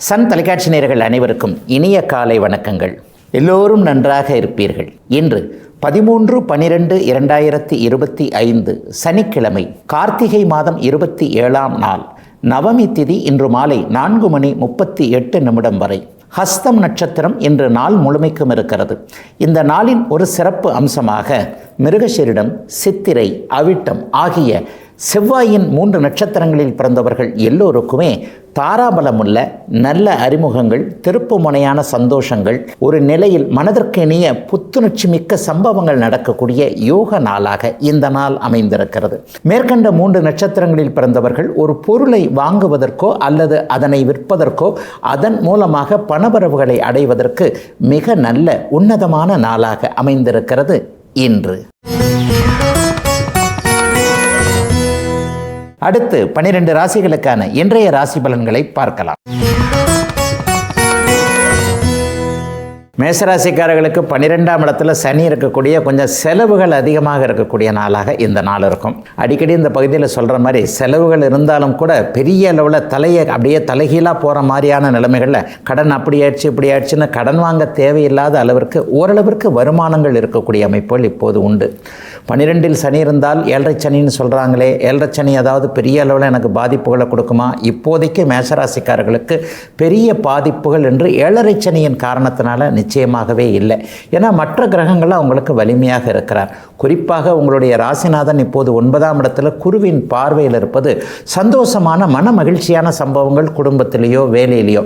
Sun தொலைக்காட்சி நேயர்கள் அனைவருக்கும் இனிய காலை வணக்கங்கள். எல்லோரும் நன்றாக இருப்பீர்கள். இன்று 13/12/2025 சனிக்கிழமை, கார்த்திகை மாதம் 27ஆம் நாள், நவமி திதி இன்று மாலை 4:38 வரை. ஹஸ்தம் நட்சத்திரம் இன்று நாள் முழுமைக்கும் இருக்கிறது. இந்த நாளின் ஒரு சிறப்பு அம்சமாக மிருகசீரிடம், சித்திரை, அவிட்டம் ஆகிய செவ்வாயின் 3 நட்சத்திரங்களில் பிறந்தவர்கள் எல்லோருக்குமே தாராபலமுள்ள நல்ல அறிமுகங்கள், திருப்புமுனையான சந்தோஷங்கள், ஒரு நிலையில் மனதிற்கு இனிய புத்துணர்ச்சி மிக்க சம்பவங்கள் நடக்கக்கூடிய யோக நாளாக இந்த நாள் அமைந்திருக்கிறது. மேற்கண்ட 3 நட்சத்திரங்களில் பிறந்தவர்கள் ஒரு பொருளை வாங்குவதற்கோ அல்லது அதனை விற்பதற்கோ அதன் மூலமாக பணவரவுகளை அடைவதற்கு மிக நல்ல உன்னதமான நாளாக அமைந்திருக்கிறது இன்று. அடுத்து 12 ராசிகளுக்கான இன்றைய ராசி பலன்களை பார்க்கலாம். மேசராசிக்காரர்களுக்கு 12ஆம் இடத்துல சனி இருக்கக்கூடிய கொஞ்சம் செலவுகள் அதிகமாக இருக்கக்கூடிய நாளாக இந்த நாள் இருக்கும். அடிக்கடி இந்த பகுதியில் சொல்கிற மாதிரி செலவுகள் இருந்தாலும் கூட பெரிய அளவில் தலையை அப்படியே தலைகீழாக போகிற மாதிரியான நிலைமைகளில் கடன் அப்படி ஆயிடுச்சு இப்படி ஆயிடுச்சுன்னு கடன் வாங்க தேவையில்லாத அளவிற்கு ஓரளவிற்கு வருமானங்கள் இருக்கக்கூடிய அமைப்புகள் இப்போது உண்டு. 12இல் சனி இருந்தால் 7.5 சனின்னு சொல்கிறாங்களே, 7.5 சனி அதாவது பெரிய அளவில் எனக்கு பாதிப்புகளை கொடுக்குமா? இப்போதைக்கு மேசராசிக்காரர்களுக்கு பெரிய பாதிப்புகள் என்று 7.5 சனியின் காரணத்தினால நிச்சயமாகவே இல்லை. ஏன்னா மற்ற கிரகங்கள் அவங்களுக்கு வலிமையாக இருக்கிறார். குறிப்பாக உங்களுடைய ராசிநாதன் இப்போது 9ஆம் இடத்துல குருவின் பார்வையில் இருப்பது சந்தோஷமான மன மகிழ்ச்சியான சம்பவங்கள் குடும்பத்திலேயோ வேலையிலையோ.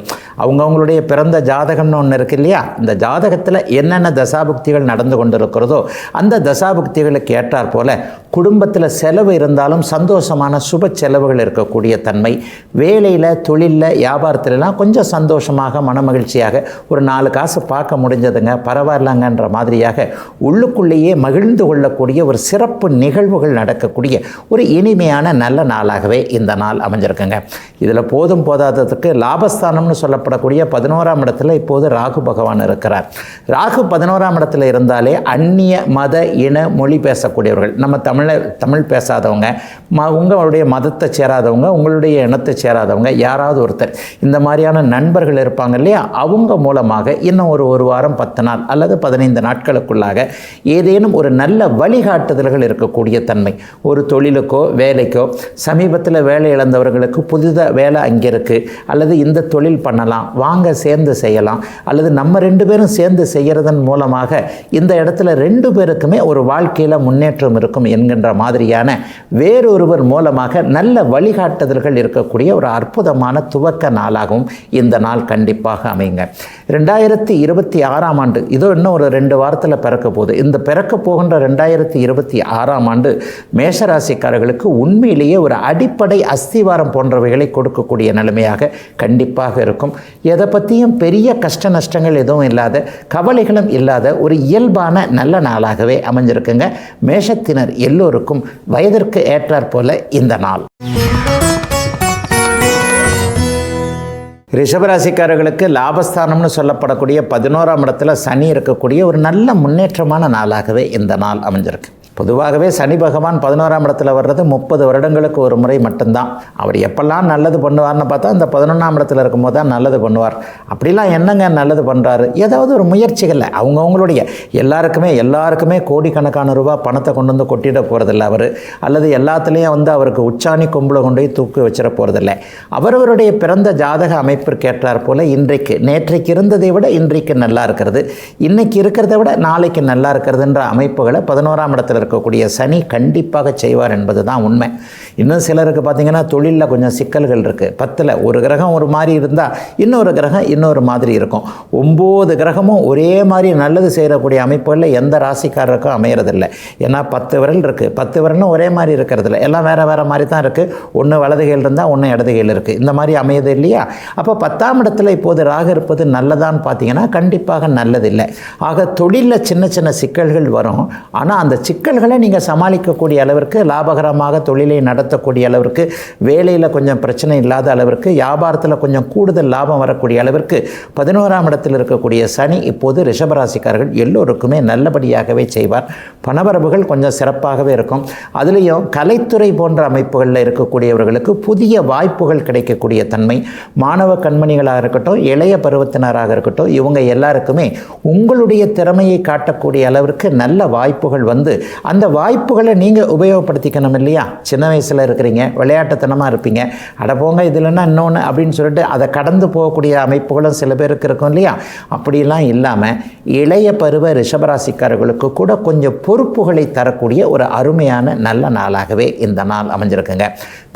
அவங்களுடைய பிறந்த ஜாதகம்னு ஒன்று இருக்கு இல்லையா, இந்த ஜாதகத்தில் என்னென்ன தசாபுக்திகள் நடந்து கொண்டு இருக்கிறதோ அந்த தசாபுக்திகளுக்கு ஏற்றார் போல குடும்பத்தில் செலவு இருந்தாலும் சந்தோஷமான சுப செலவுகள் இருக்கக்கூடிய தன்மை, வேலையில், தொழிலில், வியாபாரத்திலலாம் கொஞ்சம் சந்தோஷமாக மன மகிழ்ச்சியாக ஒரு 4 காசு பார்க்க முடிஞ்சதுங்க பரவாயில்லங்கன்ற மாதிரியாக உள்ளுக்குள்ளேயே மகிழ்ந்து கொள்ளக்கூடிய ஒரு சிறப்பு நிகழ்வுகள் நடக்கக்கூடிய ஒரு இனிமையான நல்ல நாளாகவே இந்த நாள் அமைஞ்சிருக்குங்க. இதில் போதும் போதாததுக்கு லாபஸ்தானம்னு சொல்லப்படக்கூடிய 11ஆம் இடத்துல இப்போது ராகு பகவான் இருக்கிறார். ராகு 11ஆம் இடத்துல இருந்தாலே அந்நிய மத இன மொழி பேசக்கூடியவர்கள், நம்ம தமிழ் பேசாதவங்க, உங்களுடைய மதத்தை சேராதவங்க, உங்களுடைய இனத்தை சேராதவங்க, யாராவது ஒருத்தர் இந்த மாதிரியான நண்பர்கள் இருப்பாங்க இல்லையா, அவங்க மூலமாக இன்னும் ஒரு வாரம் 10 நாள் அல்லது 15 நாட்களுக்குள்ளாக ஏதேனும் ஒரு நல்ல வழிகாட்டுதல்கள் இருக்கக்கூடிய தன்மை. ஒரு தொழிலுக்கோ வேலைக்கோ, சமீபத்தில் வேலை இழந்தவர்களுக்கு புதிதாக வேலை அங்கே இருக்குது, அல்லது இந்த தொழில் பண்ணலாம், வாங்க சேர்ந்து செய்யலாம், அல்லது நம்ம 2 பேரும் சேர்ந்து செய்கிறதன் மூலமாக இந்த இடத்துல 2 பேருக்குமே ஒரு வாழ்க்கையில் முன்னேற்றம் இருக்கும் என்கின்ற மாதிரியான வேறொருவர் மூலமாக நல்ல வழிகாட்டுதல்கள் இருக்கக்கூடிய ஒரு அற்புதமான துவக்க நாளாகவும் இந்த நாள் கண்டிப்பாக அமைங்க. 2026ஆம் ஆண்டு இதோ இன்னும் ஒரு 2 வாரத்தில் பிறக்க போகுது. இந்த பிறக்க போகின்ற 2026ஆம் ஆண்டு மேஷராசிக்காரர்களுக்கு உண்மையிலேயே ஒரு அடிப்படை அஸ்திவாரம் போன்றவைகளை கொடுக்கக்கூடிய நிலைமையாக கண்டிப்பாக இருக்கும். எதை பற்றியும் பெரிய கஷ்ட நஷ்டங்கள் எதுவும் இல்லாத, கவலைகளும் இல்லாத ஒரு இயல்பான நல்ல நாளாகவே அமைஞ்சிருக்குங்க. மேஷத்தினர் எல்லோருக்கும் வயதிற்கு ஏற்றாற் போல இந்த நாள். ரிஷபராசிக்காரர்களுக்கு லாபஸ்தானம்னு சொல்லப்படக்கூடிய 11ஆம் இடத்துல சனி இருக்கக்கூடிய ஒரு நல்ல முன்னேற்றமான நாளாகவே இந்த நாள் அமைஞ்சிருக்கு. பொதுவாகவே சனி பகவான் 11ஆம் இடத்துல வர்றது 30 வருடங்களுக்கு ஒரு முறை மட்டும்தான். அவர் எப்பெல்லாம் நல்லது பண்ணுவார்னு பார்த்தா அந்த 11ஆம் இடத்துல இருக்கும்போது தான் நல்லது பண்ணுவார். அப்படிலாம் என்னங்க நல்லது பண்ணுறாரு? ஏதாவது ஒரு முயற்சிகளில் அவங்கவுங்களுடைய எல்லாருக்குமே கோடிக்கணக்கான ரூபா பணத்தை கொண்டு வந்து கொட்டிட போகிறதில்ல அவர், அல்லது எல்லாத்துலேயும் அவருக்கு உச்சாணி கொம்பில் கொண்டு போய் தூக்கி வச்சிட போகிறதில்ல. அவரவருடைய பிறந்த ஜாதக அமைப்பிற்கு ஏற்றார் போல் இன்றைக்கு நேற்றைக்கு இருந்ததை விட இன்றைக்கு நல்லா இருக்கிறது, இன்னைக்கு இருக்கிறத விட நாளைக்கு நல்லா இருக்கிறதுன்ற அமைப்புகளை 11ஆம் இடத்துல இருக்கக்கூடிய சனி கண்டிப்பாக செய்வார் என்பது தான் உண்மை. இன்னும் சிலருக்கு பார்த்திங்கன்னா தொழிலில் கொஞ்சம் சிக்கல்கள் இருக்குது. 10ல் ஒரு கிரகம் ஒரு மாதிரி இருந்தால் இன்னொரு கிரகம் இன்னொரு மாதிரி இருக்கும். 9 கிரகமும் ஒரே மாதிரி நல்லது செய்யக்கூடிய அமைப்புகளில் எந்த ராசிக்காரருக்கும் அமையறதில்லை. ஏன்னா 10 விரல் இருக்குது, 10 விரலும் ஒரே மாதிரி இருக்கிறதில்ல, எல்லாம் வேறு வேறு மாதிரி தான் இருக்குது. ஒன்று வலது கையில் இருந்தால் ஒன்று இடது கையில் இருக்குது, இந்த மாதிரி அமையுது இல்லையா? அப்போ 10ஆம் இடத்துல இப்போது ராகு இருப்பது நல்லதான்னு பார்த்தீங்கன்னா கண்டிப்பாக நல்லதில்லை. ஆக தொழிலில் சின்ன சின்ன சிக்கல்கள் வரும். ஆனால் அந்த சிக்கல் சிக்கல்களை நீங்கள் சமாளிக்கக்கூடிய அளவிற்கு, லாபகரமாக தொழிலை நடத்தக்கூடிய அளவிற்கு, வேலையில் கொஞ்சம் பிரச்சனை இல்லாத அளவிற்கு, வியாபாரத்தில் கொஞ்சம் கூடுதல் லாபம் வரக்கூடிய அளவிற்கு 11ஆம் இடத்தில் இருக்கக்கூடிய சனி இப்போது ரிஷபராசிக்காரர்கள் எல்லோருக்குமே நல்லபடியாகவே செய்வார். பணவரவுகள் கொஞ்சம் சிறப்பாகவே இருக்கும். அதுலேயும் கலைத்துறை போன்ற அமைப்புகளில் இருக்கக்கூடியவர்களுக்கு புதிய வாய்ப்புகள் கிடைக்கக்கூடிய தன்மை, மாணவ கண்மணிகளாக இருக்கட்டும், இளைய பருவத்தினராக இருக்கட்டும், இவங்க எல்லாருக்குமே உங்களுடைய திறமையை காட்டக்கூடிய அளவிற்கு நல்ல வாய்ப்புகள் வந்து அந்த வாய்ப்புகளை நீங்கள் உபயோகப்படுத்திக்கணும் இல்லையா? சின்ன வயசில் இருக்கிறீங்க, விளையாட்டுத்தனமாக இருப்பீங்க, அடப்போங்க இதில்னா இன்னொன்று அப்படின்னு சொல்லிட்டு அதை கடந்து போகக்கூடிய அமைப்புகளும் சில பேருக்கு இருக்கும் இல்லையா? அப்படிலாம் இல்லாமல் இளைய பருவ ரிஷபராசிக்காரர்களுக்கு கூட கொஞ்சம் பொறுப்புகளை தரக்கூடிய ஒரு அருமையான நல்ல நாளாகவே இந்த நாள் அமைஞ்சிருக்குங்க.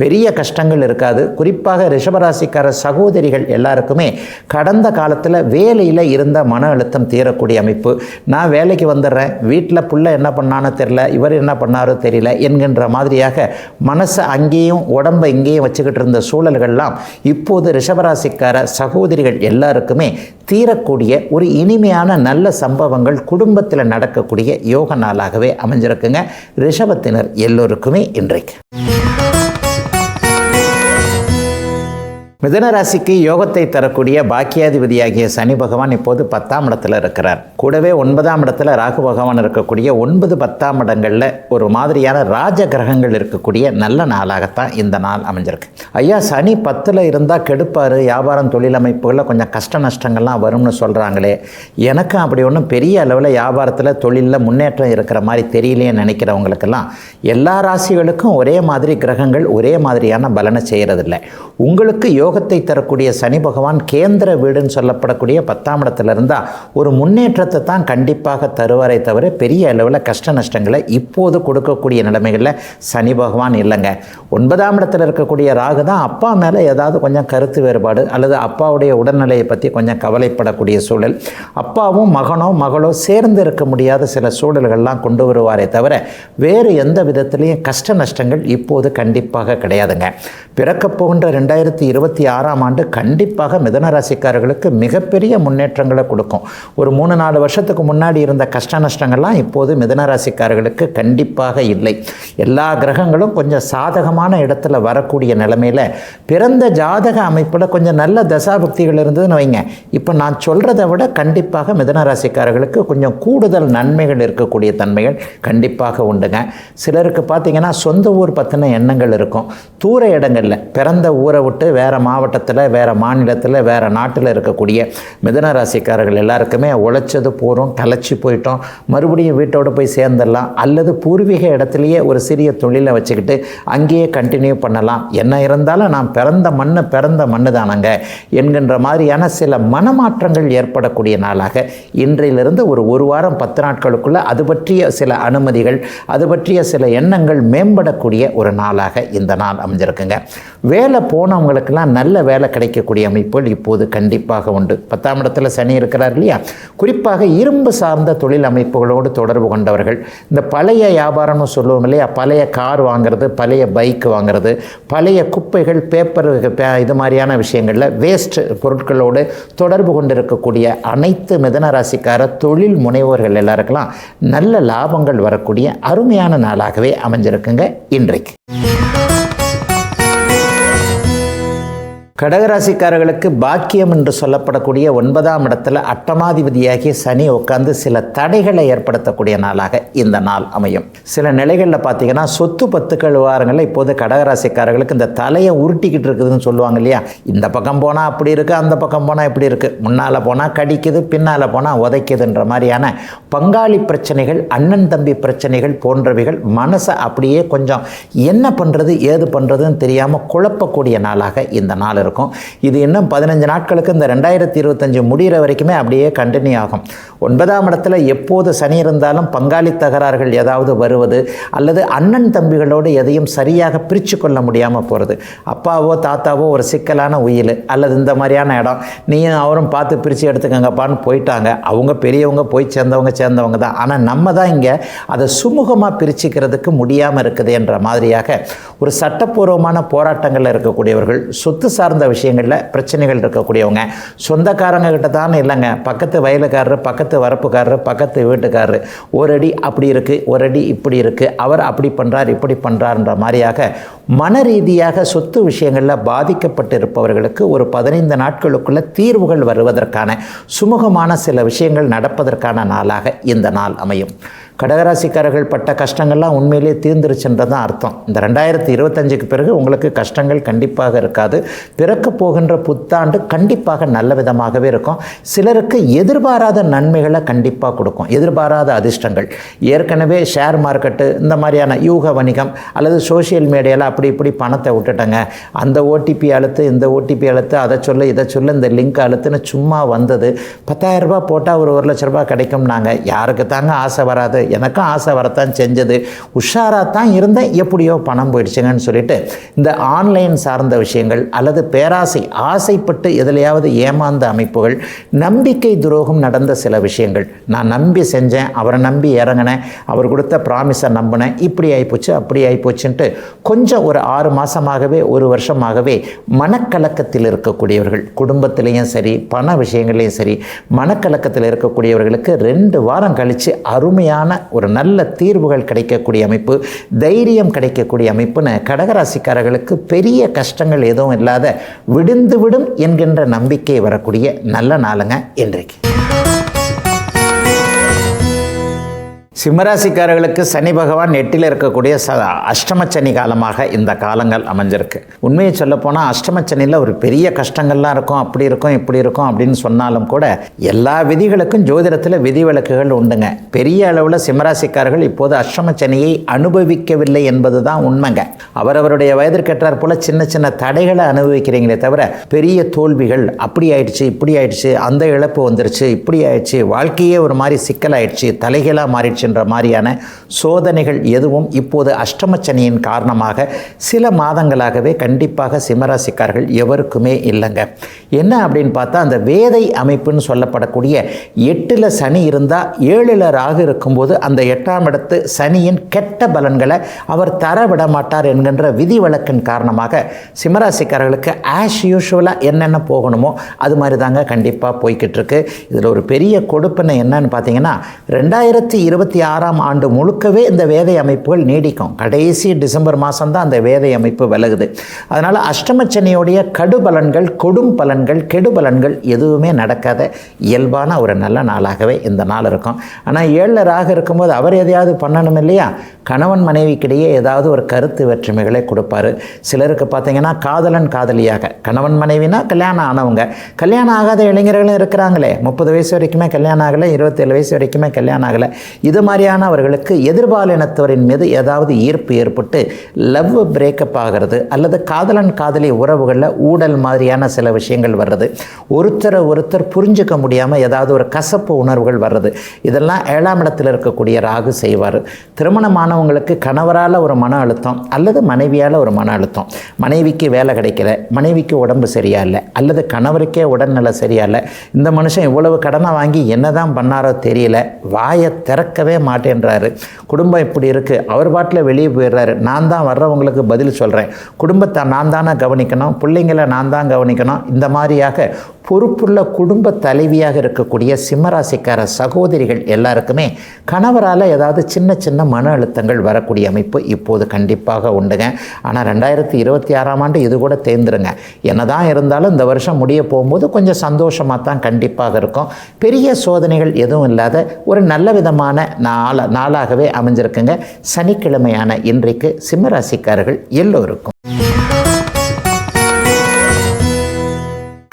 பெரிய கஷ்டங்கள் இருக்காது. குறிப்பாக ரிஷபராசிக்கார சகோதரிகள் எல்லாருக்குமே கடந்த காலத்தில் வேலையில் இருந்த மன அழுத்தம் தீரக்கூடிய அமைப்பு. நான் வேலைக்கு வந்துடுறேன், வீட்டில் புள்ள என்ன பண்ணானோ தெரியல, இவர் என்ன பண்ணாரோ தெரியல என்கின்ற மாதிரியாக மனசை அங்கேயும் உடம்பை இங்கேயும் வச்சுக்கிட்டு இருந்த சூழல்கள்லாம் இப்போது ரிஷபராசிக்கார சகோதரிகள் எல்லாருக்குமே தீரக்கூடிய ஒரு இனிமையான நல்ல சம்பவங்கள் குடும்பத்தில் நடக்கக்கூடிய யோக நாளாகவே அமைஞ்சிருக்குங்க ரிஷபத்தினர் எல்லோருக்குமே இன்றைக்கு. மிதுன ராசிக்கு யோகத்தை தரக்கூடிய பாக்கியாதிபதியாகிய சனி பகவான் இப்போது 10ஆம் இடத்துல இருக்கிறார். கூடவே 9ஆம் இடத்துல ராகு பகவான் இருக்கக்கூடிய 9, 10ஆம் இடங்களில் ஒரு மாதிரியான ராஜ கிரகங்கள் இருக்கக்கூடிய நல்ல நாளாகத்தான் இந்த நாள் அமைஞ்சிருக்கு. ஐயா, சனி 10ல் இருந்தால் கெடுப்பார், வியாபாரம் தொழில் அமைப்புகளில் கொஞ்சம் கஷ்ட நஷ்டங்கள்லாம் வரும்னு சொல்கிறாங்களே, எனக்கும் அப்படி ஒன்றும் பெரிய அளவில் வியாபாரத்தில் தொழிலில் முன்னேற்றம் இருக்கிற மாதிரி தெரியலையே நினைக்கிறவங்களுக்கெல்லாம் எல்லா ராசிகளுக்கும் ஒரே மாதிரி கிரகங்கள் ஒரே மாதிரியான பலனை செய்கிறதில்லை. உங்களுக்கு யோகத்தை தரக்கூடிய சனி பகவான் கேந்திர வீடுன்னு சொல்லப்படக்கூடிய 10ஆம் இடத்துல இருந்தால் ஒரு முன்னேற்றத்தை தான் கண்டிப்பாக தருவாரை தவிர பெரிய அளவில் கஷ்ட நஷ்டங்களை இப்போது கொடுக்கக்கூடிய நிலைமைகளில் சனி பகவான் இல்லைங்க. 9ஆம் இடத்துல இருக்கக்கூடிய ராகு தான் அப்பா மேலே ஏதாவது கொஞ்சம் கருத்து வேறுபாடு அல்லது அப்பாவுடைய உடல்நிலையை பற்றி கொஞ்சம் கவலைப்படக்கூடிய சூழல், அப்பாவும் மகளோ சேர்ந்து இருக்க முடியாத சில சூழல்கள்லாம் கொண்டு வருவாரே தவிர வேறு எந்த விதத்திலையும் கஷ்ட நஷ்டங்கள் இப்போது கண்டிப்பாக கிடையாதுங்க. பிறக்கப் போகின்ற 2026ஆம் ஆண்டு கண்டிப்பாக மிதுன ராசிக்காரர்களுக்கு மிகப்பெரிய முன்னேற்றங்களை கொடுக்கும். ஒரு 3-4 வருஷத்துக்கு முன்னாடி இருந்த கஷ்ட நஷ்டங்கள்லாம் இப்போது மிதுன ராசிக்காரர்களுக்கு கண்டிப்பாக இல்லை. எல்லா கிரகங்களும் கொஞ்சம் சாதகமான இடத்துல வரக்கூடிய நிலைமையில் பிறந்த ஜாதக அமைப்பில் கொஞ்சம் நல்ல தசாபக்திகள் இருந்ததுன்னு வைங்க, இப்போ நான் சொல்கிறத விட கண்டிப்பாக மிதுன ராசிக்காரர்களுக்கு கொஞ்சம் கூடுதல் நன்மைகள் இருக்கக்கூடிய தன்மைகள் கண்டிப்பாக உண்டுங்க. சிலருக்கு பார்த்திங்கன்னா சொந்த ஊர் பற்றின எண்ணங்கள் இருக்கும். தூர இடங்களில் பிறந்த ஊரை விட்டு வேறு மாவட்டத்தில், வேறு மாநிலத்தில், வேறு நாட்டில் இருக்கக்கூடிய மிதுன ராசிக்காரர்கள் எல்லாருக்குமே உழைச்சது போகிறோம், கலைச்சி போயிட்டோம், மறுபடியும் வீட்டோடு போய் சேர்ந்துடலாம், அல்லது பூர்வீக இடத்துலையே ஒரு சிறிய தொழிலை வச்சுக்கிட்டு அங்கேயே கண்டினியூ பண்ணலாம், என்ன இருந்தாலும் நான் பிறந்த மண்ணு தானங்க என்கின்ற மாதிரியான சில மனமாற்றங்கள் ஏற்படக்கூடிய நாளாக இன்றையிலிருந்து ஒரு வாரம் 10 நாட்களுக்குள்ளே அது பற்றிய சில அனுமதிகள், அது பற்றிய சில எண்ணங்கள் மேம்படக்கூடிய ஒரு நாளாக இந்த நாள் அமைஞ்சிருக்குங்க. வேலை போனவங்களுக்கெல்லாம் நல்ல வேலை கிடைக்கக்கூடிய அமைப்புகள் இப்போது கண்டிப்பாக உண்டு. 10ஆம் இடத்துல சனி இருக்கிறார் இல்லையா? குறிப்பாக இரும்பு சார்ந்த தொழில் அமைப்புகளோடு தொடர்பு கொண்டவர்கள், இந்த பழைய வியாபாரம்னு சொல்லுவோம் இல்லையா, பழைய கார் வாங்கிறது, பழைய பைக் வாங்கிறது, பழைய குப்பைகள், பேப்பர், இது மாதிரியான விஷயங்களில் வேஸ்ட் பொருட்களோடு தொடர்பு கொண்டிருக்கக்கூடிய அனைத்து மிதுன ராசிக்கார தொழில் முனைவோர்கள் எல்லாருக்கெல்லாம் நல்ல லாபங்கள் வரக்கூடிய அருமையான நாளாகவே அமைஞ்சிருக்குங்க இன்றைக்கு. கடகராசிக்காரர்களுக்கு பாக்கியம் என்று சொல்லப்படக்கூடிய 9ஆம் இடத்துல அட்டமாதிபதியாகிய சனி உட்கார்ந்து சில தடைகளை ஏற்படுத்தக்கூடிய நாளாக இந்த நாள் அமையும். சில நிலைகளில் பார்த்தீங்கன்னா சொத்து பத்துக்கள் விவகாரங்களில் இப்போது கடகராசிக்காரர்களுக்கு இந்த தலையை உருட்டிக்கிட்டு இருக்குதுன்னு சொல்லுவாங்க இல்லையா, இந்த பக்கம் போனால் அப்படி இருக்குது, அந்த பக்கம் போனால் இப்படி இருக்குது, முன்னால் போனால் கடிக்குது, பின்னால் போனால் உதைக்குதுன்ற மாதிரியான பங்காளி பிரச்சனைகள், அண்ணன் தம்பி பிரச்சனைகள் போன்றவைகள் மனசை அப்படியே கொஞ்சம் என்ன பண்ணுறது ஏது பண்ணுறதுன்னு தெரியாமல் குழப்பக்கூடிய நாளாக இந்த நாள் இருக்கும். இது இன்னும் 15 நாட்களுக்கு இந்த 2025 முடிகிற வரைக்குமே அப்படியே கண்டினியூ ஆகும். 9ஆம் இடத்துல எப்போது சனி இருந்தாலும் பங்காளி தகராறுகள் ஏதாவது வருவது அல்லது அண்ணன் தம்பிகளோடு எதையும் சரியாக பிரித்து கொள்ள முடியாமல் போகிறது. அப்பாவோ தாத்தாவோ ஒரு சிக்கலான உயில் அல்லது இந்த மாதிரியான இடம், நீயும் அவரும் பார்த்து பிரித்து எடுத்துக்கங்கப்பான்னு போயிட்டாங்க. அவங்க பெரியவங்க போய் சேர்ந்தவங்க தான். ஆனால் நம்ம தான் இங்கே அதை சுமூகமாக பிரிச்சுக்கிறதுக்கு முடியாமல் இருக்குது என்ற மாதிரியாக ஒரு சட்டப்பூர்வமான போராட்டங்களில் இருக்கக்கூடியவர்கள், சொத்து சார்ந்த சார்ந்த விஷயங்களில் பிரச்சனைகள் இருக்கக்கூடியவங்க, சொந்தக்காரங்க கிட்ட தான் இல்லைங்க, பக்கத்து வயலுக்காரர், பக்கத்து வரப்புக்காரர், பக்கத்து வீட்டுக்காரர், ஒரு அடி அப்படி இருக்குது, ஒரு அடி இப்படி இருக்குது, அவர் அப்படி பண்ணுறார் இப்படி பண்ணுறாருன்ற மாதிரியாக மன ரீதியாக சொத்து விஷயங்களில் பாதிக்கப்பட்டு இருப்பவர்களுக்கு ஒரு 15 நாட்களுக்குள்ள தீர்வுகள் வருவதற்கான சுமூகமான சில விஷயங்கள் நடப்பதற்கான நாளாக இந்த நாள் அமையும். கடகராசிக்காரர்கள் பட்ட கஷ்டங்கள்லாம் உண்மையிலே தீர்ந்துருச்சுன்றது தான் அர்த்தம். இந்த 2025க்கு பிறகு உங்களுக்கு கஷ்டங்கள் கண்டிப்பாக இருக்காது. பிறக்க போகின்ற புத்தாண்டு கண்டிப்பாக நல்ல விதமாகவே இருக்கும். சிலருக்கு எதிர்பாராத நன்மைகளை கண்டிப்பாக கொடுக்கும், எதிர்பாராத அதிர்ஷ்டங்கள். ஏற்கனவே ஷேர் மார்க்கெட்டு இந்த மாதிரியான யூக வணிகம் அல்லது சோஷியல் மீடியாவில் அப்படி இப்படி பணத்தை விட்டுட்டங்க, அந்த ஓடிபி அழுத்து இந்த ஓடிபி அழுத்து, அதை சொல்ல இதை சொல்ல, இந்த லிங்க் அழுத்துன்னு சும்மா வந்தது. 10,000 ரூபாய் போட்டால் ஒரு 1,00,000 ரூபாய் கிடைக்கும்னாங்க. யாருக்கு தாங்க ஆசை வராது? எனக்கும் ஆசை வரத்தான் செஞ்சது, உஷாராக தான் இருந்தேன், எப்படியோ பணம் போயிடுச்சுங்கன்னு சொல்லிட்டு இந்த ஆன்லைன் சார்ந்த விஷயங்கள் அல்லது பேராசை, ஆசைப்பட்டு எதிலையாவது ஏமாந்த அமைப்புகள், நம்பிக்கை துரோகம் நடந்த சில விஷயங்கள், நான் நம்பி செஞ்சேன், அவரை நம்பி இறங்கினேன், அவர் கொடுத்த ப்ராமிஸை நம்பினேன், இப்படி ஆகிப்போச்சு அப்படி ஆகிப்போச்சுன்ட்டு கொஞ்சம் ஒரு 6 மாதமாகவே 1 வருஷமாகவே மனக்கலக்கத்தில் இருக்கக்கூடியவர்கள், குடும்பத்திலையும் சரி பண விஷயங்களையும் சரி மனக்கலக்கத்தில் இருக்கக்கூடியவர்களுக்கு 2 வாரம் கழித்து அருமையான ஒரு நல்ல தீர்வுகள் கிடைக்கக்கூடிய அமைப்பு, தைரியம் கிடைக்கக்கூடிய அமைப்புன்னு கடகராசிக்காரர்களுக்கு பெரிய கஷ்டங்கள் எதுவும் இல்லாத விடுந்து விடும் என்கின்ற நம்பிக்கை வரக்கூடிய நல்ல நாளுங்க இன்றைக்கு. சிம்மராசிக்காரர்களுக்கு சனி பகவான் 8ல் இருக்கக்கூடிய அஷ்டமச்சனி காலமாக இந்த காலங்கள் அமைஞ்சிருக்கு. உண்மையை சொல்லப்போனால் அஷ்டமச்சனியில் ஒரு பெரிய கஷ்டங்கள்லாம் இருக்கும், அப்படி இருக்கும் இப்படி இருக்கும் அப்படின்னு சொன்னாலும் கூட எல்லா விதிகளுக்கும் ஜோதிடத்தில் விதிவிலக்குகள் உண்டுங்க. பெரிய அளவில் சிம்மராசிக்காரர்கள் இப்போது அஷ்டமச்சனியை அனுபவிக்கவில்லை என்பது தான் உண்மைங்க. அவரவருடைய வயதிற்கேற்றார் போல சின்ன சின்ன தடைகளை அனுபவிக்கிறீங்களே தவிர பெரிய தோல்விகள் அப்படி ஆயிடுச்சு இப்படி ஆயிடுச்சு, அந்த இழப்பு வந்துருச்சு இப்படி ஆயிடுச்சு, வாழ்க்கையே ஒரு மாதிரி சிக்கலாயிடுச்சு, தலைகளாக மாறிடுச்சு என்ற மாதிரியான சோதனைகள் எதுவும் இப்போது அஷ்டமச்சனியின் காரணமாக சில மாதங்களாகவே கண்டிப்பாக சிம்மராசிக்காரர்கள் எவருக்குமே இல்லைங்க. என்ன அப்படின்னு பார்த்தா அந்த வேதை அமைப்புன்னு சொல்லப்படக்கூடிய 8ல் சனி இருந்தால் 7ல் ராகு இருக்கும்போது அந்த 8ஆம் இடத்து சனியின் கெட்ட பலன்களை அவர் தர விட மாட்டார் என்கின்ற விதிவிலக்கின் காரணமாக சிம்மராசிக்காரர்களுக்கு ஆஸ் யூஷுவலாக என்னென்ன போகணுமோ அது மாதிரி தாங்க கண்டிப்பாக போய்கிட்டு இருக்கு. இதில் ஒரு பெரிய கொடுப்புன்னு என்னன்னு பார்த்தீங்கன்னா 2026ஆம் ஆண்டு முழுக்கவே இந்த வேதை அமைப்புகள் நீடிக்கும். கடைசி டிசம்பர் மாதம் தான் அந்த வேதை அமைப்பு விலகுது. அதனால் அஷ்டமச்சனியோடைய கடுபலன்கள், கொடும் பலன்கள், கெடுபலன்கள் எதுவுமே நடக்காத இயல்பான ஒரு நல்ல நாளாகவே இந்த நாள் இருக்கும். ஆனால் 7ல் ராகு இருக்கும்போது அவர் எதையாவது பண்ணணும் இல்லையா? கணவன் மனைவிக்கிடையே ஏதாவது ஒரு கருத்து வேற்றுமைகளை கொடுப்பார். சிலருக்கு பார்த்தீங்கன்னா காதலன் காதலியாக, கணவன் மனைவினா கல்யாணம் ஆனவங்க, கல்யாணம் ஆகாத இளைஞர்களும் இருக்கிறாங்களே, 30 வயசு வரைக்குமே கல்யாணம் ஆகலை, 27 வயசு வரைக்குமே கல்யாணம் ஆகலை. இது மாதிரியானவர்களுக்கு எதிர்பாலினத்தவரின் மீது ஏதாவது ஈர்ப்பு ஏற்பட்டு லவ் பிரேக்கப் ஆகிறது அல்லது காதலன் காதலி உறவுகளில் ஊடல் மாதிரியான சில விஷயங்கள் வர்றது, ஒருத்தர் புரிஞ்சுக்க முடியாமல் ஏதாவது ஒரு கசப்பு உணர்வுகள் வர்றது, இதெல்லாம் 7ஆம் இடத்தில் இருக்கக்கூடிய ராகு செய்வார். திருமணமானவங்களுக்கு கணவரால் ஒரு மன அழுத்தம் அல்லது மனைவியால் ஒரு மன அழுத்தம், மனைவிக்கு வேலை கிடைக்கல, மனைவிக்கு உடம்பு சரியா இல்லை அல்லது கணவருக்கே உடல்நிலை சரியா இல்லை, இந்த மனுஷன் இவ்வளவு கடனை வாங்கி என்னதான் பண்ணாரோ தெரியல, வாயை திறக்கவே மாட்டேன்றாரு, குடும்பம் இப்படி இருக்குது, அவர் பாட்டில் வெளியே போயிடுறாரு, நான் தான் வர்றவங்களுக்கு பதில் சொல்கிறேன், குடும்பத்தை நான் தானே கவனிக்கணும், பிள்ளைங்களை நான் தான் கவனிக்கணும், இந்த மாதிரியாக பொறுப்புள்ள குடும்ப தலைவியாக இருக்கக்கூடிய சிம்மராசிக்கார சகோதரிகள் எல்லாருக்குமே கணவரால் ஏதாவது சின்ன சின்ன மன அழுத்தங்கள் வரக்கூடிய அமைப்பு இப்போது கண்டிப்பாக உண்டுங்க. ஆனால் 2026ஆம் ஆண்டு இது கூட தேர்ந்துருங்க. என்னதான் இருந்தாலும் இந்த வருஷம் முடிய போகும்போது கொஞ்சம் சந்தோஷமாக தான் கண்டிப்பாக இருக்கும். பெரிய சோதனைகள் எதுவும் இல்லாத ஒரு நல்ல விதமான நாளாகவே அமைஞ்சிருக்குங்க சனிக்கிழமையான இன்றைக்கு சிம்மராசிக்காரர்கள் எல்லோருக்கும்.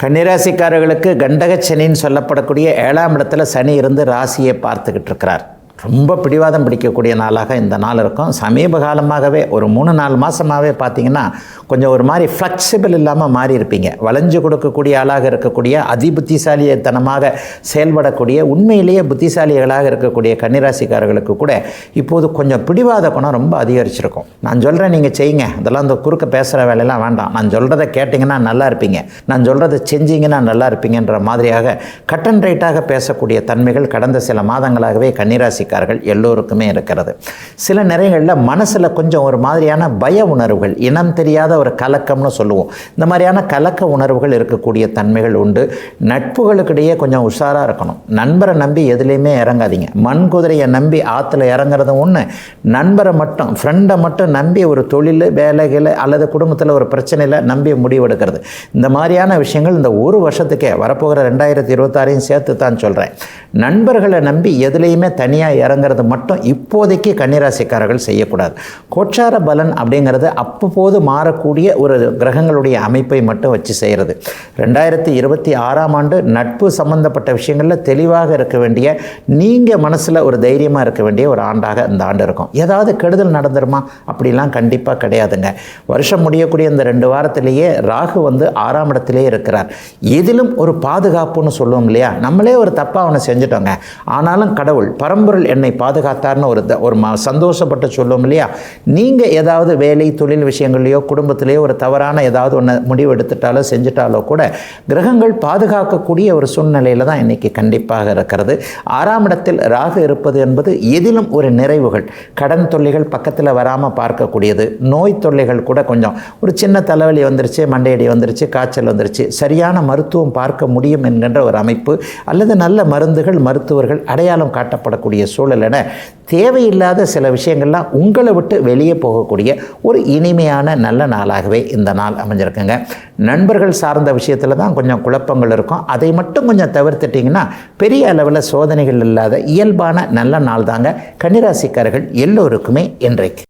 கன்னிராசிக்காரர்களுக்கு கண்டகச்சனின்னு சொல்லப்படக்கூடிய 7ஆம் இடத்துல சனி இருந்து ராசியை பார்த்துக்கிட்டு இருக்கிறார். ரொம்ப பிடிவாதம் பிடிக்கக்கூடிய நாளாக இந்த நாள் இருக்கும். சமீப காலமாகவே ஒரு 3-4 மாதமாகவே பார்த்திங்கன்னா கொஞ்சம் ஒரு மாதிரி ஃப்ளெக்சிபிள் இல்லாமல் மாறி இருப்பீங்க. வளைஞ்சு கொடுக்கக்கூடிய ஆளாக இருக்கக்கூடிய அதிபுத்திசாலித்தனமாக செயல்படக்கூடிய உண்மையிலேயே புத்திசாலிகளாக இருக்கக்கூடிய கன்னிராசிக்காரர்களுக்கு கூட இப்போது கொஞ்சம் பிடிவாத குணம் ரொம்ப அதிகரிச்சிருக்கும். நான் சொல்கிறேன் நீங்கள் செய்யுங்க, அதெல்லாம் இந்த குறுக்க பேசுகிற வேலையெல்லாம் வேண்டாம், நான் சொல்கிறத கேட்டிங்கன்னா நல்லா இருப்பீங்க, நான் சொல்கிறத செஞ்சிங்கன்னா நல்லா இருப்பீங்கன்ற மாதிரியாக கட் அண்ட் ரைட்டாக பேசக்கூடிய தன்மைகள் கடந்த சில மாதங்களாகவே கன்னிராசி கன்னிராசிக்காரர்கள் எல்லோருக்குமே இருக்கிறது. சில நேரங்களில் மனசில் கொஞ்சம் ஒரு மாதிரியான பய உணர்வுகள், இனம் தெரியாத ஒரு கலக்கம்னு சொல்லுவோம், இந்த மாதிரியான கலக்க உணர்வுகள் இருக்கக்கூடிய தன்மைகள் உண்டு. நட்புகளுக்கிடையே கொஞ்சம் உஷாராக இருக்கணும். நண்பரை நம்பி எதுலேயுமே இறங்காதீங்க. மண் குதிரையை நம்பி ஆற்றுல இறங்குறது ஒன்று, நண்பரை மட்டும் ஃப்ரெண்டை மட்டும் நம்பி ஒரு தொழில் வேலைகள் அல்லது குடும்பத்தில் ஒரு பிரச்சனையில் நம்பி முடிவெடுக்கிறது, இந்த மாதிரியான விஷயங்கள் இந்த ஒரு வருஷத்துக்கே வரப்போகிற 2026 சேர்த்து தான் சொல்கிறேன். நண்பர்களை நம்பி எதுலேயுமே தனியாக இறங்கிறது மட்டும் இப்போதைக்கு கன்னிராசிக்காரர்கள் செய்யக்கூடாது. கோச்சார பலன் அப்படிங்கிறது அப்பப்போது மாறக்கூடிய ஒரு கிரகங்களுடைய அமைப்பை மட்டும் வச்சு செய்கிறது. 2026ஆம் ஆண்டு நட்பு சம்பந்தப்பட்ட விஷயங்களில் தெளிவாக இருக்க வேண்டிய, நீங்கள் மனசில் ஒரு தைரியமாக இருக்க வேண்டிய ஒரு ஆண்டாக இந்த ஆண்டு இருக்கும். ஏதாவது கெடுதல் நடந்துருமா அப்படிலாம் கண்டிப்பாக கிடையாதுங்க. வருஷம் முடியக்கூடிய இந்த 2 வாரத்திலேயே ராகு 6ஆம் இடத்திலே இருக்கிறார். எதிலும் ஒரு பாதுகாப்புன்னு சொல்லுவோம் இல்லையா, நம்மளே ஒரு தப்பாக அவனை செஞ்சுட்டோங்க, ஆனாலும் கடவுள் பரம்பொருள் என்னை பாதுகாத்தார்னு ஒரு சந்தோஷப்பட்டு சொல்லுவோம் இல்லையா. நீங்கள் ஏதாவது வேலை தொழில் விஷயங்கள்லையோ குடும்பத்திலேயோ ஒரு தவறான ஏதாவது ஒன்று முடிவு எடுத்துட்டாலோ செஞ்சுட்டாலோ கூட கிரகங்கள் பாதுகாக்கக்கூடிய ஒரு சூழ்நிலையில் தான் இன்றைக்கி கண்டிப்பாக இருக்கிறது. 6ஆம் இடத்தில் ராகு இருப்பது என்பது எதிலும் ஒரு நிறைவுகள், கடன் தொல்லைகள் பக்கத்தில் வராமல் பார்க்கக்கூடியது, நோய் தொல்லைகள் கூட கொஞ்சம் ஒரு சின்ன தலைவலி வந்துருச்சு, மண்டையடி வந்துருச்சு, காய்ச்சல் வந்துருச்சு, சரியான மருத்துவம் பார்க்க முடியும் என்கின்ற ஒரு அமைப்பு அல்லது நல்ல மருந்துகள் மருத்துவர்கள் அடையாளம் காட்டப்படக்கூடிய சூழல் என தேவையில்லாத சில விஷயங்கள்லாம் உங்களை விட்டு வெளியே போகக்கூடிய ஒரு இனிமையான நல்ல நாளாகவே இந்த நாள் அமைஞ்சிருக்குங்க. நண்பர்கள் சார்ந்த விஷயத்தில் தான் கொஞ்சம் குழப்பங்கள் இருக்கும், அதை மட்டும் கொஞ்சம் தவிர்த்துட்டிங்கன்னா பெரிய அளவில் சோதனைகள் இல்லாத இயல்பான நல்ல நாள் தாங்க கன்னிராசிக்காரர்கள் எல்லோருக்குமே இன்றைக்கு.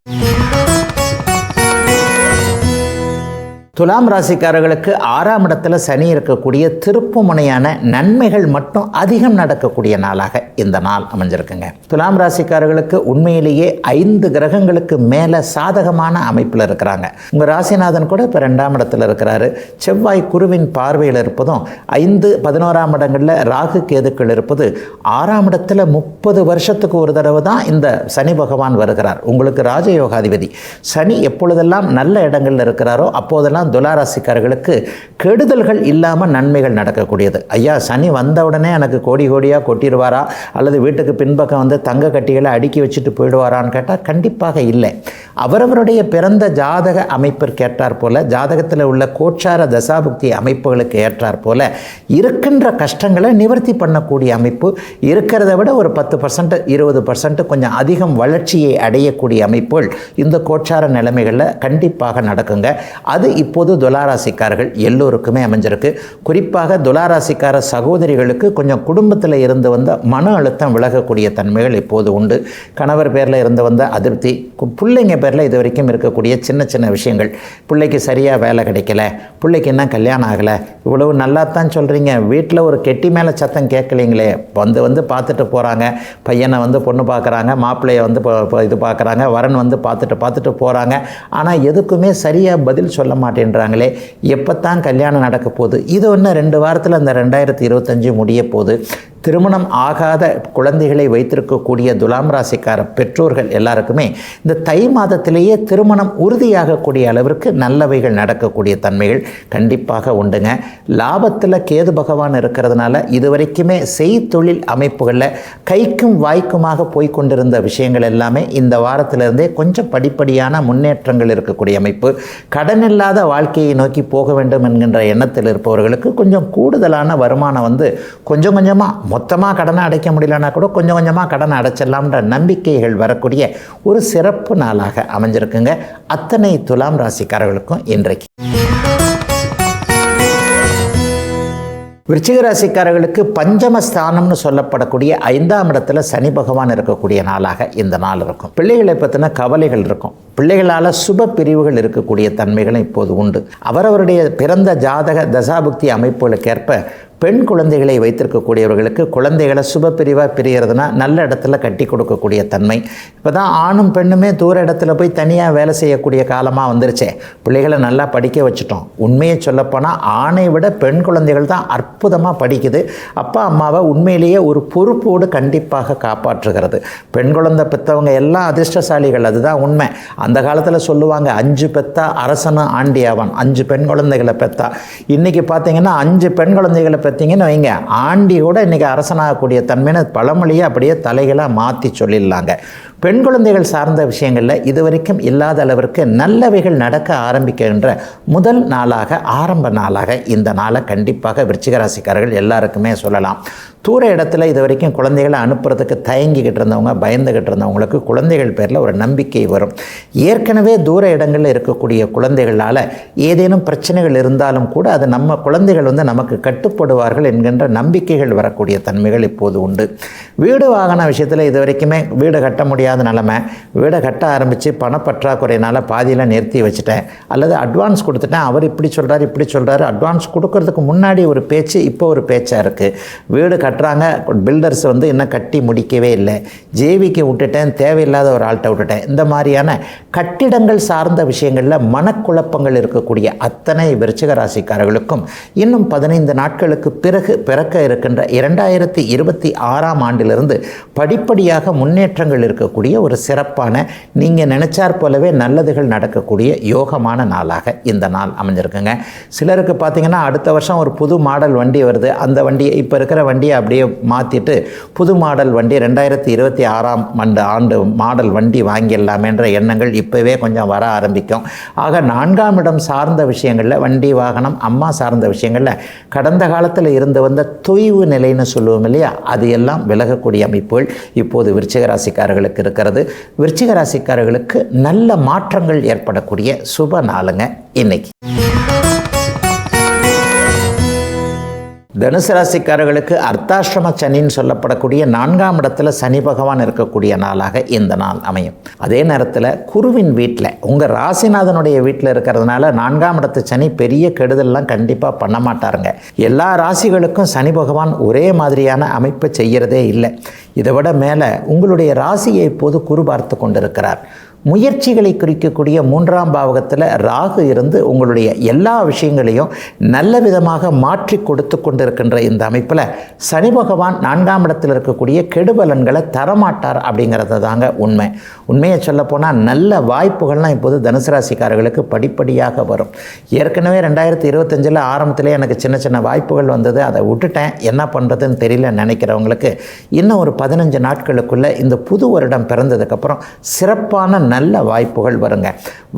துலாம் ராசிக்காரர்களுக்கு 6ஆம் இடத்துல சனி இருக்கக்கூடிய திருப்பு முனையான நன்மைகள் மட்டும் அதிகம் நடக்கக்கூடிய நாளாக இந்த நாள் அமைஞ்சிருக்குங்க. துலாம் ராசிக்காரர்களுக்கு உண்மையிலேயே 5 கிரகங்களுக்கு மேலே சாதகமான அமைப்பில் இருக்கிறாங்க. உங்கள் ராசிநாதன் கூட இப்போ 2ஆம் இடத்துல இருக்கிறாரு. செவ்வாய் குருவின் பார்வையில் இருப்பதும் 5, 11ஆம் இடங்களில் ராகு கேதுக்கள் இருப்பது 6ஆம் இடத்துல 30 வருஷத்துக்கு ஒரு தடவை தான் இந்த சனி பகவான் வருகிறார். உங்களுக்கு ராஜயோகாதிபதி சனி எப்பொழுதெல்லாம் நல்ல இடங்களில் இருக்கிறாரோ அப்போதெல்லாம் துளாராசிக்காரர்களுக்கு கெடுதல்கள் இல்லாமல் நன்மைகள் நடக்கக்கூடியது. ஐயா சனி வந்த உடனே எனக்கு கோடி கோடியாக கொட்டிடுவாரா அல்லது வீட்டுக்கு பின்பக்கம் தங்க கட்டிகளை அடுக்கி வச்சுட்டு போயிடுவாரான்னு கேட்டால் கண்டிப்பாக இல்லை. அவரவருடைய பிறந்த ஜாதக அமைப்பிற்கு ஏற்றார் போல, ஜாதகத்தில் உள்ள கோச்சார தசாபுக்தி அமைப்புகளுக்கு ஏற்றார் போல இருக்கின்ற கஷ்டங்களை நிவர்த்தி பண்ணக்கூடிய அமைப்பு, இருக்கிறத விட ஒரு 10% 20% கொஞ்சம் அதிகம் வளர்ச்சியை அடையக்கூடிய அமைப்புகள் இந்த கோச்சார நிலைமைகளில் கண்டிப்பாக நடக்குங்க. அது இப்போது துளாராசிக்காரர்கள் எல்லோருக்குமே அமைஞ்சிருக்கு. குறிப்பாக துளாராசிக்கார சகோதரிகளுக்கு கொஞ்சம் குடும்பத்தில் இருந்து வந்த மன அழுத்தம் விலகக்கூடிய தன்மைகள் இப்போது உண்டு. கணவர் பேரில் இருந்து வந்த அதிருப்தி, பிள்ளைங்க பேரில் இது வரைக்கும் இருக்கக்கூடிய சின்ன சின்ன விஷயங்கள், பிள்ளைக்கு சரியாக வேலை கிடைக்கல, பிள்ளைக்கு என்ன கல்யாணம் ஆகலை, இவ்வளவு நல்லா தான் சொல்கிறீங்க, வீட்டில் ஒரு கெட்டி மேலே சத்தம் கேட்கலீங்களே, வந்து பார்த்துட்டு போகிறாங்க, பையனை பொண்ணு பார்க்குறாங்க, மாப்பிள்ளையை இது பார்க்குறாங்க, வரன் பார்த்துட்டு போகிறாங்க, ஆனால் எதுக்குமே சரியாக பதில் சொல்ல மாட்டேன்றாங்களே, எப்போத்தான் கல்யாணம் நடக்க போகுது, இது ஒன்று 2 வாரத்தில் அந்த 2025 முடிய போகுது. திருமணம் ஆகாத குழந்தைகளை வைத்திருக்கக்கூடிய துலாம் ராசிக்கார பெற்றோர்கள் எல்லாருக்குமே இந்த தை மாதத்திலேயே திருமணம் உறுதியாகக்கூடிய அளவிற்கு நல்லவைகள் நடக்கக்கூடிய தன்மைகள் கண்டிப்பாக உண்டுங்க. லாபத்தில் கேது பகவான் இருக்கிறதுனால இதுவரைக்குமே செய்தொழில் அமைப்புகளில் கைக்கும் வாய்க்குமாக போய்கொண்டிருந்த விஷயங்கள் எல்லாமே இந்த வாரத்திலிருந்தே கொஞ்சம் படிப்படியான முன்னேற்றங்கள் இருக்கக்கூடிய அமைப்பு. கடன் இல்லாத வாழ்க்கையை நோக்கி போக வேண்டும் என்கின்ற எண்ணத்தில் இருப்பவர்களுக்கு கொஞ்சம் கூடுதலான வருமானம் கொஞ்சம் கொஞ்சமாக, மொத்தமாக கடனை அடைக்க முடியலன்னா கூட கொஞ்சம் கொஞ்சமாக கடனை அடைச்சிடலாம்ன்ற நம்பிக்கைகள் வரக்கூடிய ஒரு சிறப்பு நாளாக அமைஞ்சிருக்குங்க அத்தனை துலாம் ராசிக்காரர்களுக்கும் இன்றைக்கு. விருச்சிக ராசிக்காரர்களுக்கு பஞ்சமஸ்தானம்னு சொல்லப்படக்கூடிய 5ஆம் இடத்துல சனி பகவான் இருக்கக்கூடிய நாளாக இந்த நாள் இருக்கும். பிள்ளைகளை பற்றின கவலைகள் இருக்கும். பிள்ளைகளால் சுப பிரிவுகள் இருக்கக்கூடிய தன்மைகளும் இப்போது உண்டு. அவரவருடைய பிறந்த ஜாதக தசாபுக்தி அமைப்புகளுக்கேற்ப பெண் குழந்தைகளை வைத்திருக்கக்கூடியவர்களுக்கு குழந்தைகளை சுப பிரிவாக பிரிகிறதுனா நல்ல இடத்துல கட்டி கொடுக்கக்கூடிய தன்மை. இப்போ தான் ஆணும் பெண்ணுமே தூர இடத்துல போய் தனியாக வேலை செய்யக்கூடிய காலமாக வந்துருச்சே. பிள்ளைகளை நல்லா படிக்க வச்சுட்டோம். உண்மையை சொல்லப்போனால் ஆணை விட பெண் குழந்தைகள் தான் அற்புதமாக படிக்குது. அப்பா அம்மாவை உண்மையிலேயே ஒரு பொறுப்போடு கண்டிப்பாக காப்பாற்றுகிறது. பெண் குழந்தை பெற்றவங்க எல்லாம் அதிர்ஷ்டசாலிகள், அதுதான் உண்மை. அந்த காலத்தில் சொல்லுவாங்க 5 பெத்தா அரசனும் ஆண்டி ஆவான், 5 பெண் குழந்தைகளை பெத்தா. இன்றைக்கி பார்த்தீங்கன்னா 5 பெண் குழந்தைகளை பெற்றீங்கன்னு வைங்க, ஆண்டி கூட இன்றைக்கி அரசனாகக்கூடிய தன்மைன்னு பழமொழியை அப்படியே தலைகளாக மாற்றி சொல்லிடலாங்க. பெண் குழந்தைகள் சார்ந்த விஷயங்களில் இதுவரைக்கும் இல்லாத அளவிற்கு நல்லவைகள் நடக்க ஆரம்பிக்கின்ற முதல் நாளாக, ஆரம்ப நாளாக இந்த நாளை கண்டிப்பாக விருச்சிக ராசிக்காரர்கள் எல்லாருக்குமே சொல்லலாம். தூர இடத்துல இது வரைக்கும் குழந்தைகளை அனுப்புறதுக்கு தயங்கிக்கிட்டு இருந்தவங்க, பயந்துக்கிட்டு இருந்தவங்களுக்கு குழந்தைகள் பேரில் ஒரு நம்பிக்கை வரும். ஏற்கனவே தூர இடங்களில் இருக்கக்கூடிய குழந்தைகளால் ஏதேனும் பிரச்சனைகள் இருந்தாலும் கூட அது நம்ம குழந்தைகள் நமக்கு கட்டுப்படுவார்கள் என்கின்ற நம்பிக்கைகள் வரக்கூடிய தன்மைகள் இப்போது உண்டு. வீடு வாகன விஷயத்தில் இது வரைக்குமே வீடு கட்ட முடியாத நிலைமை, வீடை கட்ட ஆரம்பித்து பணப்பற்றாக்குறையினால் பாதியில் நிறுத்தி வச்சுட்டேன், அல்லது அட்வான்ஸ் கொடுத்துட்டேன், அவர் இப்படி சொல்கிறார் இப்படி சொல்கிறாரு, அட்வான்ஸ் கொடுக்கறதுக்கு முன்னாடி ஒரு பேச்சு, இப்போ ஒரு பேச்சாக இருக்குது. வீடு கட்டுறாங்க, பில்டர்ஸ் இன்னும் கட்டி முடிக்கவே இல்லை, ஜேவிக்கு விட்டுட்டேன், தேவையில்லாத ஒரு ஆள்கிட்ட விட்டுட்டேன். இந்த மாதிரியான கட்டிடங்கள் சார்ந்த விஷயங்களில் மனக்குழப்பங்கள் இருக்கக்கூடிய அத்தனை விருச்சிக ராசிக்காரர்களுக்கும் இன்னும் 15 நாட்களுக்கு பிறகு பிறக்க இருக்கின்ற 2026ஆம் ஆண்டிலிருந்து படிப்படியாக முன்னேற்றங்கள் இருக்கக்கூடிய ஒரு சிறப்பான, நீங்கள் நினைச்சார் போலவே நல்லதுகள் நடக்கக்கூடிய யோகமான நாளாக இந்த நாள் அமைஞ்சிருக்குங்க. சிலருக்கு பார்த்தீங்கன்னா அடுத்த வருஷம் ஒரு புது மாடல் வண்டி வருது, அந்த வண்டியை இப்போ இருக்கிற வண்டியை அப்படியே மாற்றிட்டு புது மாடல் வண்டி 2026ஆம் ஆண்டு மாடல் வண்டி வாங்கிடலாமேன்ற எண்ணங்கள் இப்போவே கொஞ்சம் வர ஆரம்பிக்கும். ஆக 4ஆம் இடம் சார்ந்த விஷயங்களில், வண்டி வாகனம் அம்மா சார்ந்த விஷயங்களில் கடந்த காலத்தில் இருந்து வந்த தொய்வு நிலைன்னு சொல்லுவோம் இல்லையா, அது எல்லாம் விலகக்கூடிய அமைப்புகள் இப்போது விருச்சிக ராசிக்காரர்களுக்கு இருக்கிறது. விருச்சிக ராசிக்காரர்களுக்கு நல்ல மாற்றங்கள் ஏற்படக்கூடிய சுப நாளுங்க இன்னைக்கு. தனுசு ராசிக்காரர்களுக்கு அர்த்தாஷ்டம சனின்னு சொல்லப்படக்கூடிய 4ஆம் இடத்துல சனி பகவான் இருக்கக்கூடிய நாளாக இந்த நாள் அமையும். அதே நேரத்தில் குருவின் வீட்டில், உங்கள் ராசிநாதனுடைய வீட்டில் இருக்கிறதுனால 4ஆம் இடத்து சனி பெரிய கெடுதல்லாம் கண்டிப்பாக பண்ண மாட்டாருங்க. எல்லா ராசிகளுக்கும் சனி பகவான் ஒரே மாதிரியான அமைப்பை செய்கிறதே இல்லை. இதை விட மேலே உங்களுடைய ராசியை இப்போது குரு பார்த்து கொண்டிருக்கிறார். முயற்சிகளை குறிக்கக்கூடிய 3ஆம் பாவகத்தில் ராகு இருந்து உங்களுடைய எல்லா விஷயங்களையும் நல்ல விதமாக மாற்றி கொடுத்து கொண்டிருக்கின்ற இந்த அமைப்பில் சனி பகவான் 4ஆம் இடத்தில் இருக்கக்கூடிய கெடுபலன்களை தரமாட்டார் அப்படிங்கிறது தாங்க உண்மை. உண்மையை சொல்லப்போனால் நல்ல வாய்ப்புகள்லாம் இப்போது தனுசு ராசிக்காரர்களுக்கு படிப்படியாக வரும். ஏற்கனவே 2025 ஆரம்பத்திலே எனக்கு சின்ன சின்ன வாய்ப்புகள் வந்தது, அதை விட்டுட்டேன், என்ன பண்ணுறதுன்னு தெரியல நினைக்கிறவங்களுக்கு இன்னும் ஒரு 15 நாட்களுக்குள்ளே இந்த புது வருடம் பிறந்ததுக்கப்புறம் சிறப்பான நல்ல வாய்ப்புகள் வருங்க.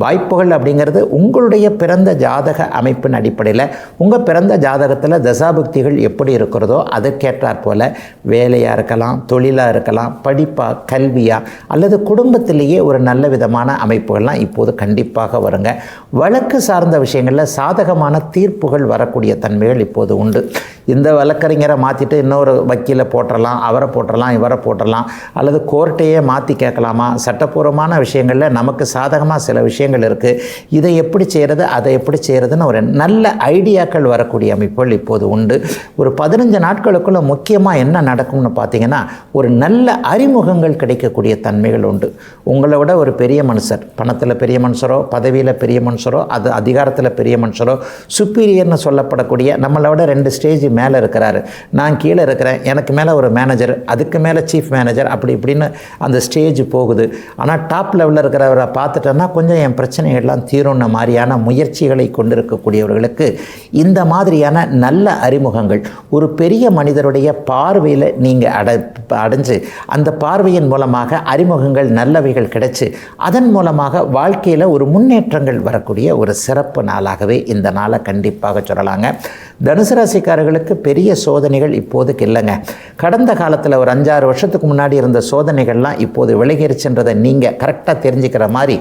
வாய்ப்புகள் அப்படிங்கிறது உங்களுடைய பிறந்த ஜாதக அமைப்பின் அடிப்படையில், உங்கள் பிறந்த ஜாதகத்தில் தசாபுக்திகள் எப்படி இருக்கிறதோ அதற்கேற்றாற் போல் வேலையாக இருக்கலாம், தொழிலாக இருக்கலாம், படிப்பாக, கல்வியாக, அல்லது குடும்பத்திலேயே ஒரு நல்ல விதமான அமைப்புகள்லாம் இப்போது கண்டிப்பாக வருங்க. வழக்கு சார்ந்த விஷயங்களில் சாதகமான தீர்ப்புகள் வரக்கூடிய தன்மைகள் இப்போது உண்டு. இந்த வழக்கறிஞரை மாற்றிட்டு இன்னொரு வக்கீலை போட்டுடலாம், அவரை போட்டுடலாம், இவரை போட்டுடலாம், அல்லது கோர்ட்டையே மாற்றி கேட்கலாமா, சட்டப்பூர்வமான விஷயங்களில் நமக்கு சாதகமாக சில விஷயங்கள் இருக்குது, இதை எப்படி செய்கிறது அதை எப்படி செய்கிறதுன்னு ஒரு நல்ல ஐடியாக்கள் வரக்கூடிய அமைப்புகள் இப்போது உண்டு. ஒரு 15 நாட்களுக்குள்ள முக்கியமாக என்ன நடக்கும்னு பார்த்தீங்கன்னா, ஒரு நல்ல அறிமுகங்கள் கிடைக்கக்கூடிய தன்மைகள் உண்டு. உங்களை விட ஒரு பெரிய மனுஷர், பணத்தில் பெரிய மனுஷரோ, பதவியில் பெரிய மனுஷரோ, அது அதிகாரத்தில் பெரிய மனுஷரோ, சுப்பீரியர்னு சொல்லப்படக்கூடிய நம்மளை விட 2 ஸ்டேஜ் மேலே இருக்கிறாரு, நான் கீழே இருக்கிறேன், எனக்கு மேலே ஒரு மேனேஜர், அதுக்கு மேலே சீஃப் மேனேஜர், அப்படி இப்படின்னு அந்த ஸ்டேஜ் போகுது. ஆனால் டாப் லெவலில் இருக்கிறவரை பார்த்துட்டோன்னா கொஞ்சம் என் பிரச்சனைகள்லாம் தீரும்ன மாதிரியான முயற்சிகளை கொண்டிருக்கக்கூடியவர்களுக்கு இந்த மாதிரியான நல்ல அறிமுகங்கள் ஒரு பெரிய மனிதருடைய பார்வையில் நீங்கள் அடைஞ்சு அந்த பார்வையின் மூலமாக அறிமுகங்கள் நல்லவைகள் கிடைச்சி அதன் மூலமாக வாழ்க்கையில் ஒரு முன்னேற்றங்கள் வரக்கூடிய ஒரு சிறப்பு நாளாகவே இந்த நாளை கண்டிப்பாக சொல்லலாங்க. தனுசு ராசிக்காரர்களுக்கு பெரிய சோதனைகள் இப்போதைக்கு இல்லைங்க. கடந்த காலத்தில் ஒரு 5-6 வருஷத்துக்கு முன்னாடி இருந்த சோதனைகள்லாம் இப்போது விலகிருச்சுன்றதை நீங்கள் கரெக்டாக தெரிஞ்சுக்கிற மாதிரி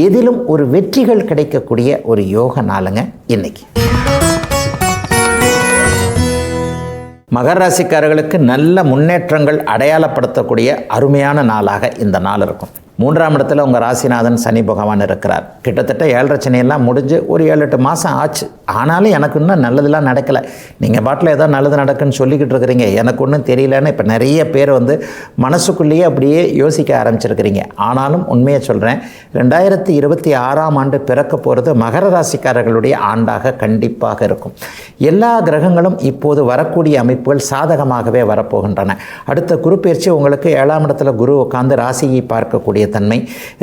எதிலும் ஒரு வெற்றிகள் கிடைக்கக்கூடிய ஒரு யோக நாளுங்க இன்னைக்கு. மகர ராசிக்காரர்களுக்கு நல்ல முன்னேற்றங்கள் அடையாளப்படுத்தக்கூடிய அருமையான நாளாக இந்த நாள் இருக்கும். 3ஆம் இடத்துல உங்கள் ராசிநாதன் சனி பகவான் இருக்கிறார். கிட்டத்தட்ட 7 சனியெல்லாம் முடிஞ்சு ஒரு 7-8 மாதம் ஆச்சு. ஆனாலும் எனக்கு இன்னும் நல்லதெல்லாம் நடக்கலை. நீங்கள் பாட்டில் ஏதோ நல்லது நடக்குன்னு சொல்லிக்கிட்டு இருக்கிறீங்க, எனக்கு ஒன்றும் தெரியலன்னு இப்போ நிறைய பேர் மனசுக்குள்ளேயே அப்படியே யோசிக்க ஆரம்பிச்சிருக்கிறீங்க. ஆனாலும் உண்மையை சொல்கிறேன், 2026ஆம் ஆண்டு பிறக்க போகிறது மகர ராசிக்காரர்களுடைய ஆண்டாக கண்டிப்பாக இருக்கும். எல்லா கிரகங்களும் இப்போது வரக்கூடிய அமைப்புகள் சாதகமாகவே வரப்போகின்றன. அடுத்த குரு பயிற்சி உங்களுக்கு 7ஆம் இடத்துல குரு உட்கார்ந்து ராசியை பார்க்கக்கூடிய தன்மை.